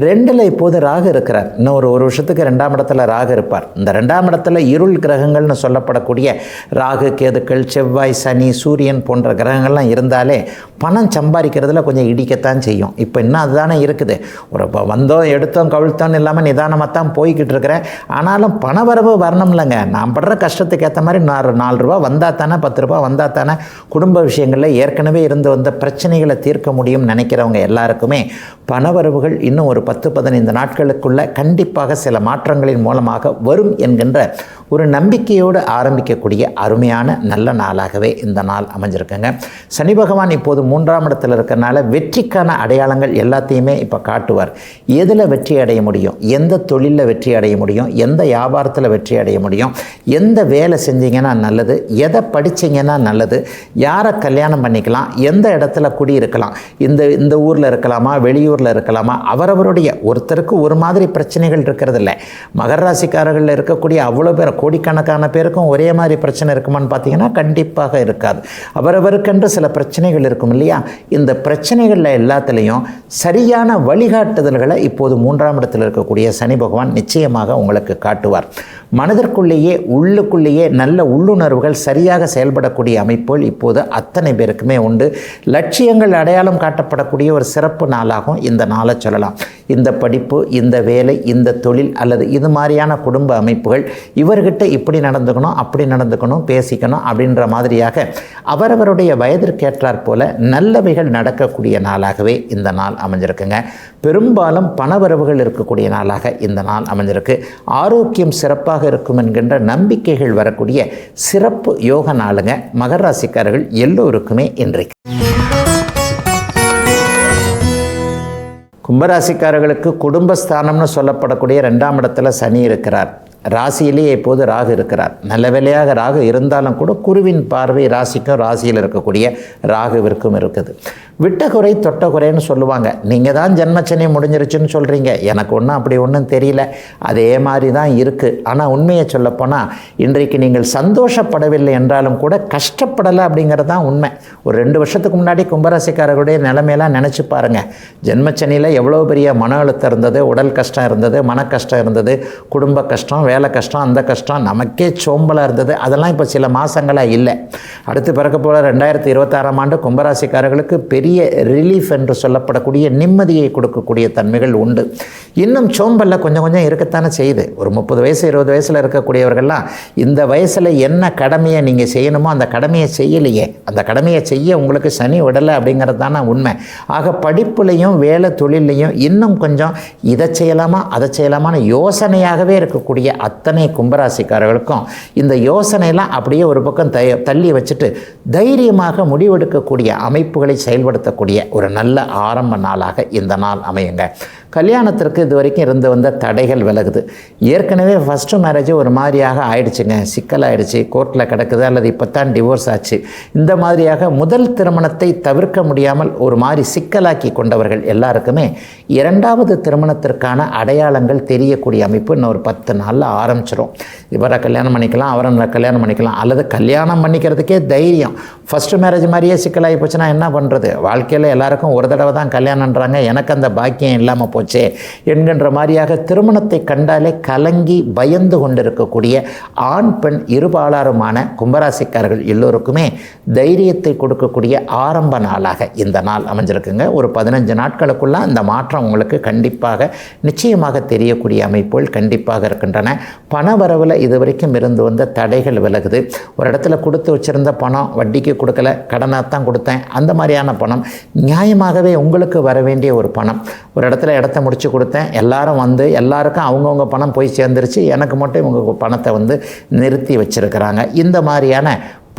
2ல் இப்போது ராகு இருக்கிறார். இன்னும் ஒரு வருஷத்துக்கு 2ஆம் இடத்துல ராகு இருப்பார். இந்த 2ஆம் இடத்துல இருள் கிரகங்கள்னு சொல்லப்படக்கூடிய ராகு, கேதுக்கள், செவ்வாய், சனி, சூரியன் போன்ற கிரகங்கள்லாம் இருந்தாலே பணம் சம்பாதிக்கிறதுல கொஞ்சம் இடிக்கத்தான் செய்யும். இப்போ இன்னும் அதுதானே இருக்குது. ஒரு வந்தோம் எடுத்தோம் கவிழ்த்தோன்னு இல்லாமல் நிதானமாக தான் போய்கிட்டு இருக்கிறேன். ஆனாலும் பணவரவு வரணும் இல்லைங்க. நான் படுற கஷ்டத்துக்கு ஏற்ற மாதிரி 4 ரூபா வந்தால் தானே, 10 ரூபா வந்தால் தானே குடும்ப விஷயங்களில் ஏற்கனவே இருந்து வந்த பிரச்சனைகளை தீர்க்க முடியும்னு நினைக்கிறவங்க எல்லாருக்குமே பணவரவுகள் இன்னும் ஒரு 10-15 நாட்களுக்குள்ள கண்டிப்பாக சில மாற்றங்களின் மூலமாக வரும் என்கின்ற ஒரு நம்பிக்கையோடு ஆரம்பிக்கக்கூடிய அருமையான நல்ல நாளாகவே இந்த நாள் அமைஞ்சிருக்குங்க. சனி பகவான் இப்போது 3ஆம் இடத்துல இருக்கிறனால வெற்றிக்கான அடையாளங்கள் எல்லாத்தையுமே இப்போ காட்டுவார். எதில் வெற்றி அடைய முடியும், எந்த தொழிலில் வெற்றி அடைய முடியும், எந்த வியாபாரத்தில் வெற்றி அடைய முடியும், எந்த வேலை செஞ்சீங்கன்னா நல்லது, எதை படிச்சிங்கன்னா நல்லது, யாரை கல்யாணம் பண்ணிக்கலாம், எந்த இடத்துல குடியிருக்கலாம், இந்த ஊரில் இருக்கலாமா, வெளியூரில் இருக்கலாமா, அவரவருடைய ஒருத்தருக்கு ஒரு மாதிரி பிரச்சனைகள் இருக்கிறது இல்லை. மகர ராசிக்காரர்களில் இருக்கக்கூடிய அவ்வளோ பேர், கோடிக்கணக்கான பேருக்கும் ஒரே மாதிரி பிரச்சனை இருக்குமான்னு பார்த்தீங்கன்னா கண்டிப்பாக இருக்காது. அவரவருக்கென்று சில பிரச்சனைகள் இருக்கும் இல்லையா? இந்த பிரச்சனைகளில் எல்லாத்துலேயும் சரியான வழிகாட்டுதல்களை இப்போது 3ஆம் இடத்தில் இருக்கக்கூடிய சனி பகவான் நிச்சயமாக உங்களுக்கு காட்டுவார். மனதிற்குள்ளேயே உள்ளுக்குள்ளேயே நல்ல உள்ளுணர்வுகள் சரியாக செயல்படக்கூடிய அமைப்புகள் இப்போது அத்தனை பேருக்குமே உண்டு. லட்சியங்கள் அடையாளம் காட்டப்படக்கூடிய ஒரு சிறப்பு நாளாகவும் இந்த நாளை சொல்லலாம். இந்த படிப்பு, இந்த வேலை, இந்த தொழில் அல்லது இது மாதிரியான குடும்ப அமைப்புகள் இவர்கிட்ட இப்படி நடந்துக்கணும், அப்படி நடந்துக்கணும், பேசிக்கணும் அப்படின்ற மாதிரியாக அவரவருடைய வயதிற்கேற்றாற் போல நல்லவைகள் நடக்கக்கூடிய நாளாகவே இந்த நாள் அமைஞ்சிருக்குங்க. பெரும்பாலும் பணவரவுகள் இருக்கக்கூடிய நாளாக இந்த நாள் அமைஞ்சிருக்கு. ஆரோக்கியம் சிறப்பாக இருக்கும் என்கின்ற நம்பிக்கைகள் வரக்கூடிய சிறப்பு யோக நாளுங்க மகர ராசிக்காரர்கள் எல்லோருக்குமே இன்றைக்கு. கும்பராசிக்காரர்களுக்கு குடும்பஸ்தானம்னு சொல்லப்படக்கூடிய 2ஆம் இடத்துல சனி இருக்கிறார். ராசியிலேயே இப்போது ராகு இருக்கிறார். நல்ல வேளையாக ராகு இருந்தாலும் கூட குருவின் பார்வை ராசிக்கும் ராசியில் இருக்கக்கூடிய ராகுவிற்கும் இருக்குது. விட்ட குறை தொட்ட குறைன்னு சொல்லுவாங்க. நீங்கள் தான் ஜென்மச்சனி முடிஞ்சிருச்சுன்னு சொல்கிறீங்க, எனக்கு ஒன்றும் அப்படி ஒன்றும் தெரியல, அதே மாதிரி தான் இருக்குது. ஆனால் உண்மையை சொல்லப்போனால் இன்றைக்கு நீங்கள் சந்தோஷப்படவில்லை என்றாலும் கூட கஷ்டப்படலை அப்படிங்கிறது தான் உண்மை. ஒரு 2 வருஷத்துக்கு முன்னாடி கும்பராசிக்காரர்களுடைய நிலைமையெல்லாம் நினச்சி பாருங்கள். ஜென்மச்சனியில் எவ்வளோ பெரிய மன அழுத்தம் இருந்தது, உடல் கஷ்டம் இருந்தது, மன கஷ்டம் இருந்தது, குடும்ப கஷ்டம், வேலை கஷ்டம், அந்த கஷ்டம், நமக்கே சோம்பலாக இருந்தது. அதெல்லாம் இப்போ சில மாதங்களாக இல்லை. அடுத்து பிறக்க போல 2026ஆம் ஆண்டு கும்பராசிக்காரர்களுக்கு பெரிய ரிலீஃப் என்று சொல்லப்படக்கூடிய நிம்மதியை கொடுக்கக்கூடிய தன்மைகள் உண்டு. இன்னும் சோம்பலில் கொஞ்சம் கொஞ்சம் இருக்கத்தானே செய்யுது. ஒரு 30 வயசு 20 வயசில் இருக்கக்கூடியவர்கள்லாம் இந்த வயசில் என்ன கடமையை நீங்கள் செய்யணுமோ அந்த கடமையை செய்யலையே, அந்த கடமையை செய்ய உங்களுக்கு சனி விடலை அப்படிங்கிறது தானே உண்மை. ஆக படிப்புலையும் வேலை தொழிலையும் இன்னும் கொஞ்சம் இதை செய்யலாமா அதை செய்யலாமான்னு யோசனையாகவே இருக்கக்கூடிய அத்தனை கும்பராசிக்காரர்களுக்கும் இந்த யோசனையெல்லாம் அப்படியே ஒரு பக்கம் தள்ளி வச்சுட்டு தைரியமாக முடிவெடுக்கக்கூடிய அமைப்புகளை செயல்படுத்தக்கூடிய ஒரு நல்ல ஆரம்ப நாளாக இந்த நாள் அமையுங்க. கல்யாணத்திற்கு இது வரைக்கும் இருந்து வந்த தடைகள் விலகுது. ஏற்கனவே ஃபஸ்ட்டு மேரேஜ் ஒரு மாதிரியாக ஆயிடுச்சுங்க, சிக்கலாயிடுச்சு, கோர்ட்டில் கிடக்குது அல்லது இப்போ தான் டிவோர்ஸ் ஆச்சு. இந்த மாதிரியாக முதல் திருமணத்தை தவிர்க்க முடியாமல் ஒரு மாதிரி சிக்கலாக்கி கொண்டவர்கள் எல்லாருக்குமே 2வது திருமணத்திற்கான அடையாளங்கள் தெரியக்கூடிய அமைப்பு இன்னும் ஒரு 10 நாளில் ஆரம்பிச்சிடும். இவரை கல்யாணம் பண்ணிக்கலாம், அவரை கல்யாணம் பண்ணிக்கலாம், அல்லது கல்யாணம் பண்ணிக்கிறதுக்கே தைரியம். ஃபஸ்ட்டு மேரேஜ் மாதிரியே சிக்கலாகி போச்சுன்னா என்ன பண்ணுறது? வாழ்க்கையில் எல்லாருக்கும் ஒரு தடவை தான் கல்யாணன்றாங்க, எனக்கு அந்த பாக்கியம் இல்லாமல் போச்சே என்கின்ற மாதிரியாக திருமணத்தை கண்டாலே கலங்கி பயந்து கொண்டிருக்கக்கூடிய ஆண் பெண் இருபாலாருமான கும்பராசிக்காரர்கள் எல்லோருக்குமே தைரியத்தை கொடுக்கக்கூடிய ஆரம்ப நாளாக இந்த நாள் அமைஞ்சிருக்குங்க. ஒரு 15 நாட்களுக்குள்ள அந்த மாற்றம் உங்களுக்கு கண்டிப்பாக நிச்சயமாக தெரியக்கூடிய அமைப்புகள் கண்டிப்பாக இருக்கின்றன. பண வரவில் இதுவரைக்கும் இருந்து வந்த தடைகள் விலகுது. ஒரு இடத்துல கொடுத்து வச்சிருந்த பணம் வட்டிக்கு கொடுக்கல, கடனாக தான் கொடுத்தேன், அந்த மாதிரியான பணம் நியாயமாகவே உங்களுக்கு வர வேண்டிய ஒரு பணம். ஒரு இடத்துல இடத்த முடிச்சு கொடுத்தேன், எல்லாரும் வந்து எல்லாருக்கும் அவங்கவுங்க பணம் போய் சேர்ந்துருச்சு, எனக்கு மட்டும் இவங்க பணத்தை வந்து நிறுத்தி வச்சிருக்கிறாங்க. இந்த மாதிரியான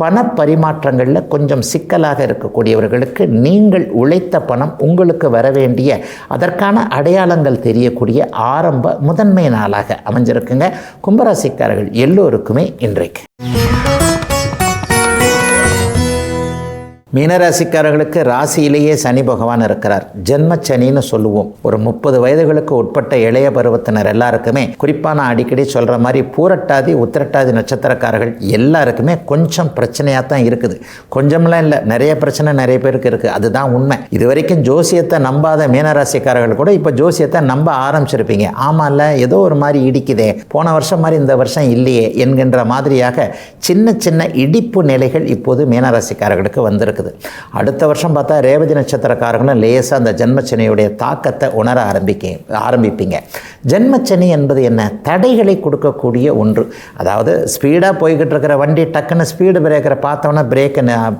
பண பரிமாற்றங்களில் கொஞ்சம் சிக்கலாக இருக்கக்கூடியவர்களுக்கு நீங்கள் உழைத்த பணம் உங்களுக்கு வர வேண்டிய அதற்கான அடையாளங்கள் தெரியக்கூடிய ஆரம்ப முதன்மை நாளாக அமைஞ்சிருக்குங்க கும்பராசிக்காரர்கள் எல்லோருக்குமே இன்றைக்கு. மீனராசிக்காரர்களுக்கு ராசியிலேயே சனி பகவான் இருக்கிறார். ஜென்மச்சனின்னு சொல்லுவோம். ஒரு 30 வயதுகளுக்கு உட்பட்ட இளைய பருவத்தினர் எல்லாருக்குமே, குறிப்பாக நான் அடிக்கடி சொல்கிற மாதிரி பூரட்டாதி உத்திரட்டாதி நட்சத்திரக்காரர்கள் எல்லாருக்குமே கொஞ்சம் பிரச்சனையாக தான் இருக்குது. கொஞ்சம்லாம் இல்லை, நிறைய பிரச்சனை நிறைய பேருக்கு இருக்குது. அதுதான் உண்மை. இது வரைக்கும் ஜோசியத்தை நம்பாத மீனராசிக்காரர்கள் கூட இப்போ ஜோசியத்தை நம்ப ஆரம்பிச்சிருப்பீங்க. ஆமாம்ல, ஏதோ ஒரு மாதிரி இடிக்குதே, போன வருஷம் மாதிரி இந்த வருஷம் இல்லையே என்கின்ற மாதிரியாக சின்ன சின்ன இடிப்பு நிலைகள் இப்போது மீனராசிக்காரர்களுக்கு வந்திருக்கு. அடுத்த வருஷம் பார்த்தா ரேவதி நட்சத்திரக்காரங்களும் லேசாக அந்த ஜென்மச்சனியுடைய தாக்கத்தை உணர ஆரம்பிப்பீங்க. ஜென்மச்சனி என்பது என்ன? தடைகளை கொடுக்கக்கூடிய ஒன்று. அதாவது ஸ்பீடாக போய்கிட்டு இருக்கிற வண்டி டக்குன்னு ஸ்பீடு பிரேக்கரை பார்த்தோன்னா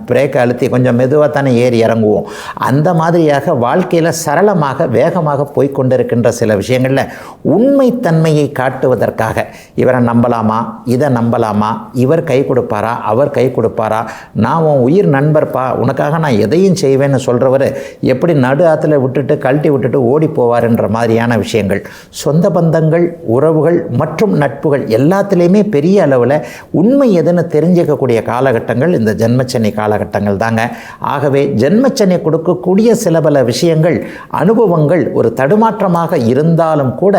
பிரேக்கை அழுத்தி கொஞ்சம் மெதுவாக தானே ஏறி இறங்குவோம். அந்த மாதிரியாக வாழ்க்கையில் சரளமாக வேகமாக போய்கொண்டிருக்கின்ற சில விஷயங்களில் உண்மைத்தன்மையை காட்டுவதற்காக இவரை நம்பலாமா, இதை நம்பலாமா, இவர் கை கொடுப்பாரா, அவர் கை கொடுப்பாரா, நான் உன் உயிர் நண்பர்ப்பா, உனக்காக நான் எதையும் செய்வேன்னு சொல்கிறவர் எப்படி நடு ஆற்றுல விட்டுட்டு கழட்டி விட்டுட்டு ஓடி போவார்ன்ற மாதிரியான விஷயங்கள், சொந்த பந்தங்கள், உறவுகள் மற்றும் நட்புகள் எல்லாத்துலேயுமே பெரிய அளவில் உண்மை எதுன்னு தெரிஞ்சிக்கக்கூடிய காலகட்டங்கள் இந்த ஜென்மச்சனி காலகட்டங்கள் தாங்க. ஆகவே ஜென்மச்சனி கொடுக்கக்கூடிய சில பல விஷயங்கள், அனுபவங்கள் ஒரு தடுமாற்றமாக இருந்தாலும் கூட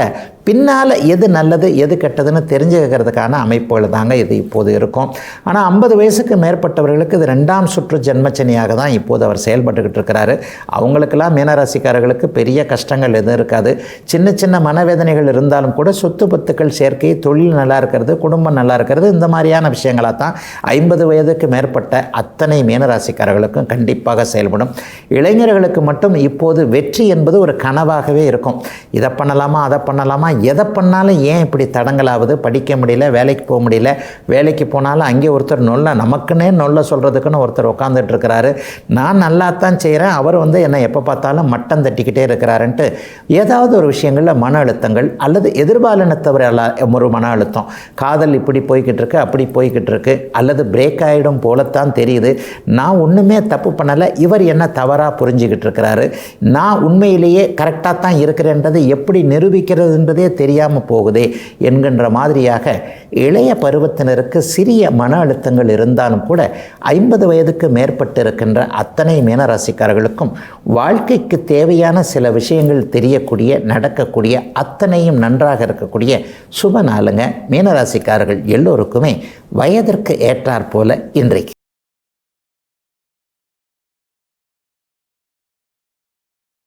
பின்னால் எது நல்லது எது கெட்டதுன்னு தெரிஞ்சுக்கிறதுக்கான அமைப்புகள் தாங்க இது இப்போது இருக்கும். ஆனால் 50 வயசுக்கு மேற்பட்டவர்களுக்கு இது 2ஆம் சுற்று ஜென்மச்சனியாக தான் இப்போது அவர் செயல்பட்டுக்கிட்டு இருக்கிறாரு. அவங்களுக்கெல்லாம் மீனராசிக்காரர்களுக்கு பெரிய கஷ்டங்கள் எதுவும் இருக்காது. சின்ன சின்ன மனவேதனைகள் இருந்தாலும் கூட சொத்து பத்துக்கள் சேர்க்கை, தொழில் நல்லா இருக்கிறது, குடும்பம் நல்லா இருக்கிறது, இந்த மாதிரியான விஷயங்களாக தான் 50 வயதுக்கு மேற்பட்ட அத்தனை மீனராசிக்காரர்களுக்கும் கண்டிப்பாக செயல்படும். இளைஞர்களுக்கு மட்டும் இப்போது வெற்றி என்பது ஒரு கனவாகவே இருக்கும். இதை பண்ணலாமா, அதை பண்ணலாமா, எதை பண்ணாலும் ஏன் இப்படி தடங்கலாவது, படிக்க முடியல, வேலைக்கு போக முடியல, வேலைக்கு போனாலும் அங்கே ஒருத்தர் நமக்குன்னே சொல்கிறதுக்குன்னு ஒருத்தர் உட்காந்துட்டு இருக்கிறாரு, நான் நல்லா தான் செய்கிறேன், அவர் என்னை எப்போ பார்த்தாலும் மட்டம் தட்டிக்கிட்டே இருக்கிறாருன்ட்டு ஏதாவது ஒரு விஷயங்களில் மன அழுத்தங்கள் அல்லது எதிர்பாலினத்தவர் ஒரு மன அழுத்தம், காதல் இப்படி போய்கிட்டு இருக்கு, அப்படி போய்கிட்டு இருக்கு, அல்லது பிரேக் ஆகிடும் போலத்தான் தெரியுது, நான் ஒன்றுமே தப்பு பண்ணலை, இவர் என்ன தவறாக புரிஞ்சுக்கிட்டு இருக்கிறாரு, நான் உண்மையிலேயே கரெக்டாக தான் இருக்கிறேன்றது எப்படி நிரூபிக்கிறதுன்றதே தெரியாமல் போகுதே என்கின்ற மாதிரியாக இளைய பருவத்தினருக்கு சிறிய மன அழுத்தங்கள் இருந்தாலும் கூட 50 வயதுக்கு மேற்பட்டு இருக்கின்ற அத்தனை மீனராசிக்காரர்களுக்கும் வாழ்க்கைக்கு தேவையான சில விஷயங்கள் தெரியக்கூடிய, நடக்கக்கூடிய, அத்தனையும் நன்றாக இருக்கக்கூடிய சுப நாளுங்க. மீனராசிக்காரர்கள் எல்லோருக்குமே வயதிற்கு ஏற்றாற் போல இன்றைக்கு